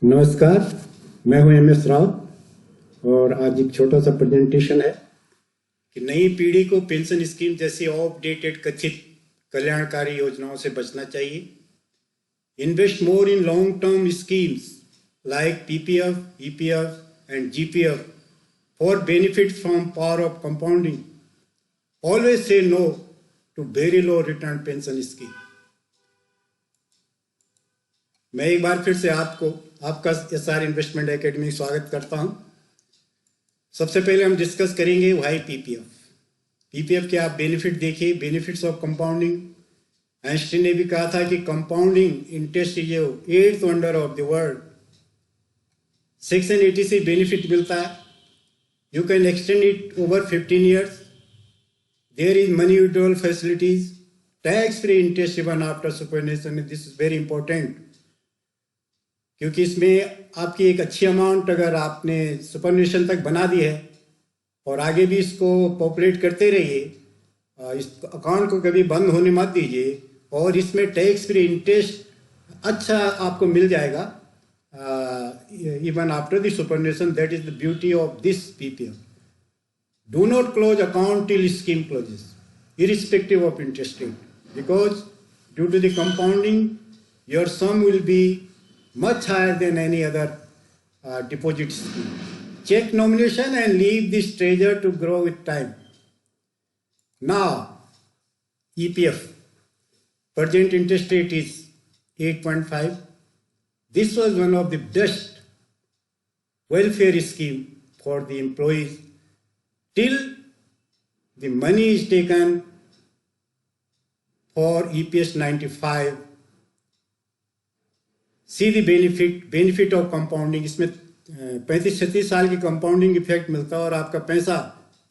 नमस्कार, मैं हूं MS राव और आज एक छोटा सा प्रेजेंटेशन है कि नई पीढ़ी को पेंशन स्कीम जैसी अपडेटेड कथित कल्याणकारी योजनाओं से बचना चाहिए। Invest more in long term schemes like PPF, EPF and GPF for benefit from power of compounding. Always say no to very low return pension scheme. मैं एक बार फिर से आपका SR इन्वेस्टमेंट एकेडमी में स्वागत करता हूं। सबसे पहले हम डिस्कस करेंगे व्हाई पीपीएफ के आप बेनिफिट देखिए, बेनिफिट्स ऑफ कंपाउंडिंग। आइंस्टीन ने भी कहा था कि compounding interest is eighth wonder of the world. Section 80 से बेनिफिट मिलता है। You can extend it over 15 years. There is money withdrawal facilities, tax free interest even after superannuation. This is very important क्योंकि इसमें आपकी एक अच्छी amount अगर आपने सुपरनेशन तक बना दी है और आगे भी इसको पॉपुलेट करते रहिए, इस अकाउंट को कभी बंद होने मत दीजिए और इसमें टैक्स फ्री इंटरेस्ट अच्छा आपको मिल जाएगा even after the superannuation. That is the beauty of this PPF. Do not close account till scheme closes irrespective of interest rate, because due to the compounding your sum will be much higher than any other deposit scheme. Check nomination and leave this treasure to grow with time. Now, EPF, present interest rate is 8.5. This was one of the best welfare scheme for the employees till the money is taken for EPS 95. See the benefit of compounding. इसमें 35-36 साल की compounding effect मिलता है और आपका पैसा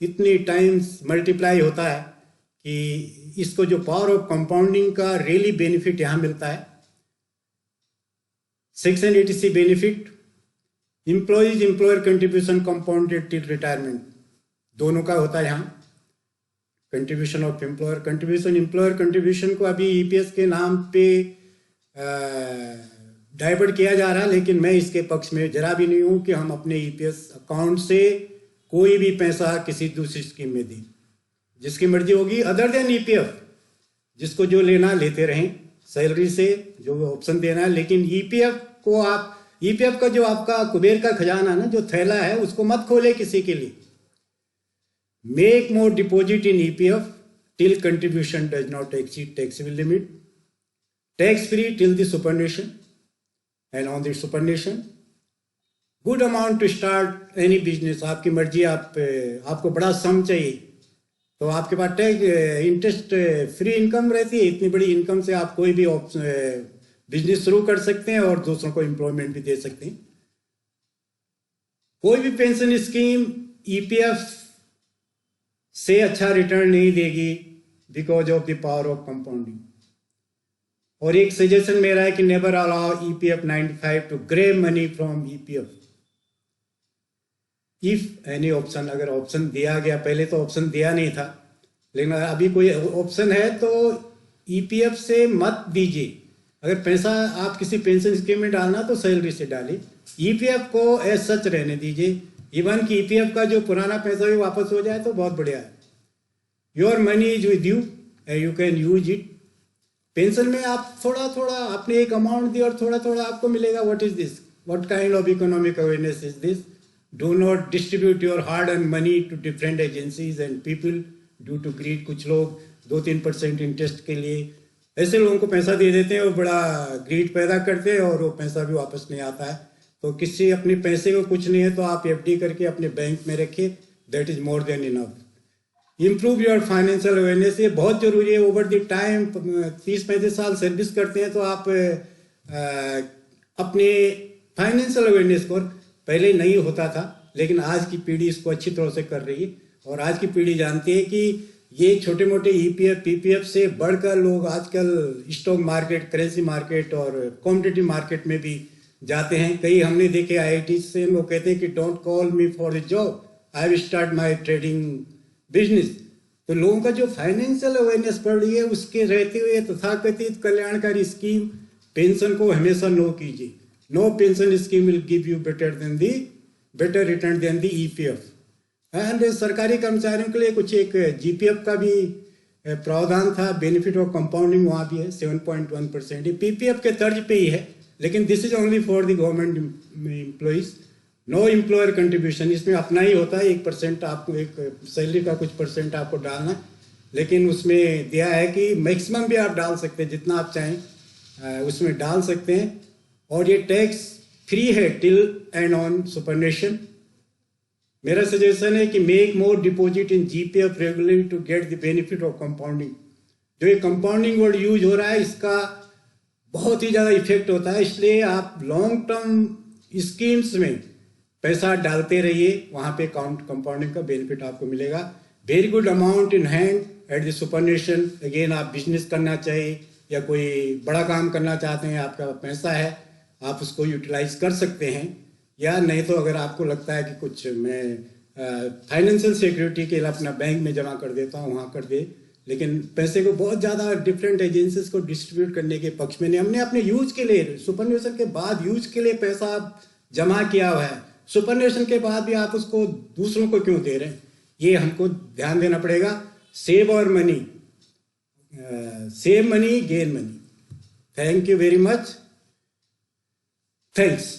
इतनी times multiply होता है कि इसको जो पावर ऑफ कंपाउंडिंग का रियली बेनिफिट यहाँ मिलता है। Section 80 benefit, employees employer contribution compounded till retirement, दोनों का होता है यहाँ। कंट्रीब्यूशन ऑफ एम्प्लॉयर कंट्रीब्यूशन को अभी EPS के नाम पे डाइवर्ट किया जा रहा है, लेकिन मैं इसके पक्ष में जरा भी नहीं हूं कि हम अपने EPS अकाउंट से कोई भी पैसा किसी दूसरी स्कीम में दें। जिसकी मर्जी होगी अदर देन EPF, जिसको जो लेना लेते रहें सैलरी से, जो ऑप्शन देना है। लेकिन EPF का जो आपका कुबेर का खजाना ना, जो थैला है, उसको मत खोले किसी के लिए। Make more deposit in EPF till contribution does not exceed taxable limit, tax free till the सुपरनेशन and on the superannuation, good amount to start any business. आपकी मर्जी, आपको बड़ा सम चाहिए तो आपके पास इंटरेस्ट फ्री इनकम रहती है। इतनी बड़ी इनकम से आप कोई भी बिजनेस शुरू कर सकते हैं और दूसरों को एम्प्लॉयमेंट भी दे सकते हैं। कोई भी पेंशन स्कीम EPF से अच्छा रिटर्न नहीं देगी because of the power of compounding. और एक सजेशन मेरा है कि never allow EPF 95 to grab money from EPF if any option. अगर ऑप्शन दिया गया, पहले तो ऑप्शन दिया नहीं था, लेकिन अभी कोई ऑप्शन है तो EPF से मत दीजिए। अगर पैसा आप किसी पेंशन स्कीम में डालना तो सैलरी से डालिए, EPF को एज सच रहने दीजिए। इवन कि EPF का जो पुराना पैसा भी वापस हो जाए तो बहुत बढ़िया है। Your money is with you and you can use it. Pension में आप थोड़ा थोड़ा आपने एक अमाउंट दी और थोड़ा थोड़ा आपको मिलेगा। What is this? What kind of economic awareness is this? Do not distribute your hard earn money to different agencies and people due to greed. कुछ लोग 2-3% इंटरेस्ट के लिए ऐसे लोगों को पैसा दे देते हैं और बड़ा ग्रीड पैदा करते हैं और वो पैसा भी वापस नहीं आता है। तो किसी अपने पैसे को कुछ नहीं है तो आप FD करके अपने बैंक में रखिए, that is more than enough. Improve your financial awareness, ये बहुत जरूरी है। ओवर द टाइम 30-35 साल सर्विस करते हैं तो आप अपने फाइनेंशियल अवेयरनेस को, पहले नहीं होता था लेकिन आज की पीढ़ी इसको अच्छी तरह से कर रही है। और आज की पीढ़ी जानती है कि ये छोटे मोटे EPF PPF से बढ़कर लोग आजकल स्टॉक मार्केट, करेंसी मार्केट और कॉम्पिटिटिव मार्केट में भी जाते हैं। कई हमने देखे IIT से लोग कहते हैं कि don't call me for the job, I will start my trading business. तो लोगों का जो फाइनेंशियल अवेयरनेस बढ़ रही है, उसके रहते हुए तथाकथित कल्याणकारी स्कीम पेंशन को हमेशा नो कीजिए। No pension scheme will give you better return than the EPF. And सरकारी कर्मचारियों के लिए कुछ एक जीपीएफ का भी प्रावधान था, बेनिफिट ऑफ कंपाउंडिंग वहाँ भी है 7.1%. ये पीपीएफ के तर्ज पे ही है, लेकिन this is only for the government employees, no employer contribution. इसमें अपना ही होता है, 1% आपको, एक सैलरी का कुछ परसेंट आपको डालना, लेकिन उसमें दिया है कि मैक्सिमम भी आप डाल सकते हैं, जितना आप चाहें उसमें डाल सकते हैं. और ये टैक्स फ्री है टिल एंड ऑन सुपरनेशन. मेरा सजेशन है कि make more deposit in GPF regularly to get the benefit of compounding. जो ये कंपाउंडिंग वर्ड यूज हो रहा है, इसका बहुत ही ज़्यादा इफेक्ट होता है, इसलिए आप लॉन्ग टर्म स्कीम्स में पैसा डालते रहिए, वहाँ पे कंपाउंडिंग का बेनिफिट आपको मिलेगा. Very good amount in hand at the सुपरनेशन. Again आप बिजनेस करना चाहिए या कोई बड़ा काम करना चाहते हैं, आपका पैसा है, आप उसको यूटिलाइज कर सकते हैं. या नहीं तो अगर आपको लगता है कि कुछ मैं फाइनेंशियल सिक्योरिटी के लिए अपना बैंक में जमा कर देता हूँ, वहाँ कर दे, लेकिन पैसे को बहुत ज़्यादा डिफरेंट एजेंसीज को डिस्ट्रीब्यूट करने के पक्ष में नहीं. हमने अपने यूज के लिए, सुपरनेशन के बाद यूज के लिए पैसा जमा किया हुआ है, सुपरनेशन के बाद भी आप उसको दूसरों को क्यों दे रहे हैं, ये हमको ध्यान देना पड़ेगा. सेव और money, save money, gain money. Thank you very much. Thanks.